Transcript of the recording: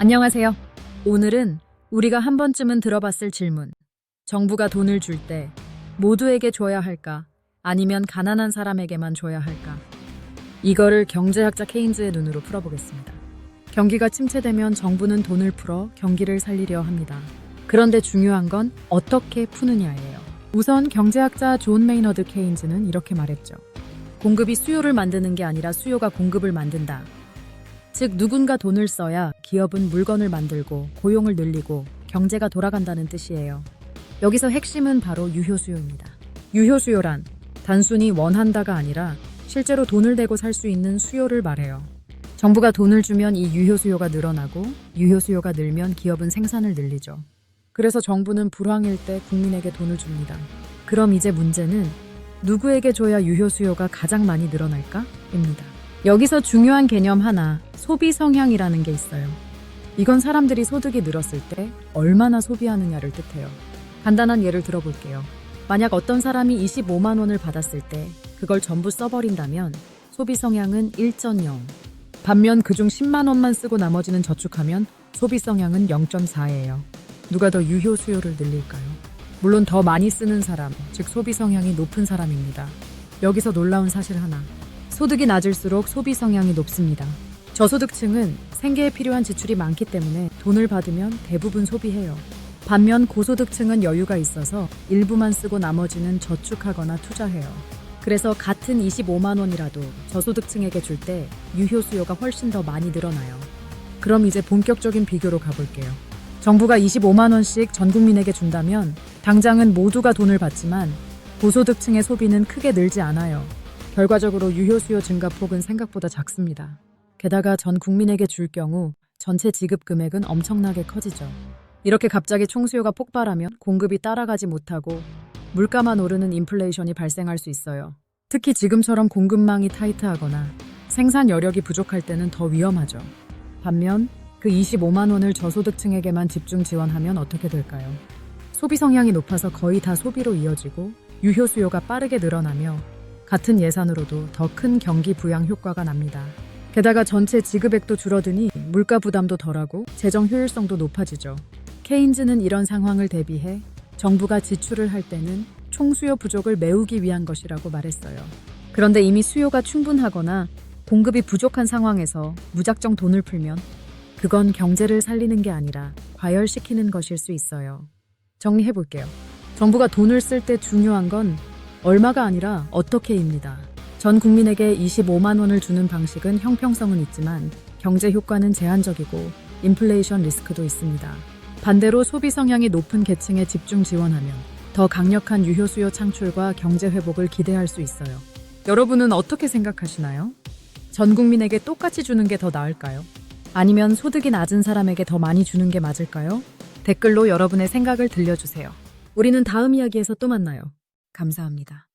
안녕하세요. 오늘은 우리가 한 번쯤은 들어봤을 질문. 정부가 돈을 줄 때 모두에게 줘야 할까? 아니면 가난한 사람에게만 줘야 할까? 이거를 경제학자 케인즈의 눈으로 풀어보겠습니다. 경기가 침체되면 정부는 돈을 풀어 경기를 살리려 합니다. 그런데 중요한 건 어떻게 푸느냐예요. 우선 경제학자 존 메이너드 케인즈는 이렇게 말했죠. 공급이 수요를 만드는 게 아니라 수요가 공급을 만든다. 즉 누군가 돈을 써야 기업은 물건을 만들고 고용을 늘리고 경제가 돌아간다는 뜻이에요. 여기서 핵심은 바로 유효수요입니다. 유효수요란 단순히 원한다가 아니라 실제로 돈을 대고 살 수 있는 수요를 말해요. 정부가 돈을 주면 이 유효수요가 늘어나고 유효수요가 늘면 기업은 생산을 늘리죠. 그래서 정부는 불황일 때 국민에게 돈을 줍니다. 그럼 이제 문제는 누구에게 줘야 유효수요가 가장 많이 늘어날까? 입니다. 여기서 중요한 개념 하나, 소비 성향이라는 게 있어요. 이건 사람들이 소득이 늘었을 때 얼마나 소비하느냐를 뜻해요. 간단한 예를 들어볼게요. 만약 어떤 사람이 25만 원을 받았을 때 그걸 전부 써버린다면 소비 성향은 1.0. 반면 그중 10만 원만 쓰고 나머지는 저축하면 소비 성향은 0.4예요. 누가 더 유효 수요를 늘릴까요? 물론 더 많이 쓰는 사람, 즉 소비 성향이 높은 사람입니다. 여기서 놀라운 사실 하나. 소득이 낮을수록 소비 성향이 높습니다. 저소득층은 생계에 필요한 지출이 많기 때문에 돈을 받으면 대부분 소비해요. 반면 고소득층은 여유가 있어서 일부만 쓰고 나머지는 저축하거나 투자해요. 그래서 같은 25만 원이라도 저소득층에게 줄 때 유효 수요가 훨씬 더 많이 늘어나요. 그럼 이제 본격적인 비교로 가볼게요. 정부가 25만 원씩 전 국민에게 준다면 당장은 모두가 돈을 받지만 고소득층의 소비는 크게 늘지 않아요. 결과적으로 유효수요 증가폭은 생각보다 작습니다. 게다가 전 국민에게 줄 경우 전체 지급 금액은 엄청나게 커지죠. 이렇게 갑자기 총수요가 폭발하면 공급이 따라가지 못하고 물가만 오르는 인플레이션이 발생할 수 있어요. 특히 지금처럼 공급망이 타이트하거나 생산 여력이 부족할 때는 더 위험하죠. 반면 그 25만 원을 저소득층에게만 집중 지원하면 어떻게 될까요? 소비 성향이 높아서 거의 다 소비로 이어지고 유효수요가 빠르게 늘어나며 같은 예산으로도 더 큰 경기 부양 효과가 납니다. 게다가 전체 지급액도 줄어드니 물가 부담도 덜하고 재정 효율성도 높아지죠. 케인즈는 이런 상황을 대비해 정부가 지출을 할 때는 총수요 부족을 메우기 위한 것이라고 말했어요. 그런데 이미 수요가 충분하거나 공급이 부족한 상황에서 무작정 돈을 풀면 그건 경제를 살리는 게 아니라 과열시키는 것일 수 있어요. 정리해볼게요. 정부가 돈을 쓸 때 중요한 건 얼마가 아니라 어떻게입니다. 전 국민에게 25만 원을 주는 방식은 형평성은 있지만 경제 효과는 제한적이고 인플레이션 리스크도 있습니다. 반대로 소비 성향이 높은 계층에 집중 지원하면 더 강력한 유효수요 창출과 경제 회복을 기대할 수 있어요. 여러분은 어떻게 생각하시나요? 전 국민에게 똑같이 주는 게 더 나을까요? 아니면 소득이 낮은 사람에게 더 많이 주는 게 맞을까요? 댓글로 여러분의 생각을 들려주세요. 우리는 다음 이야기에서 또 만나요. 감사합니다.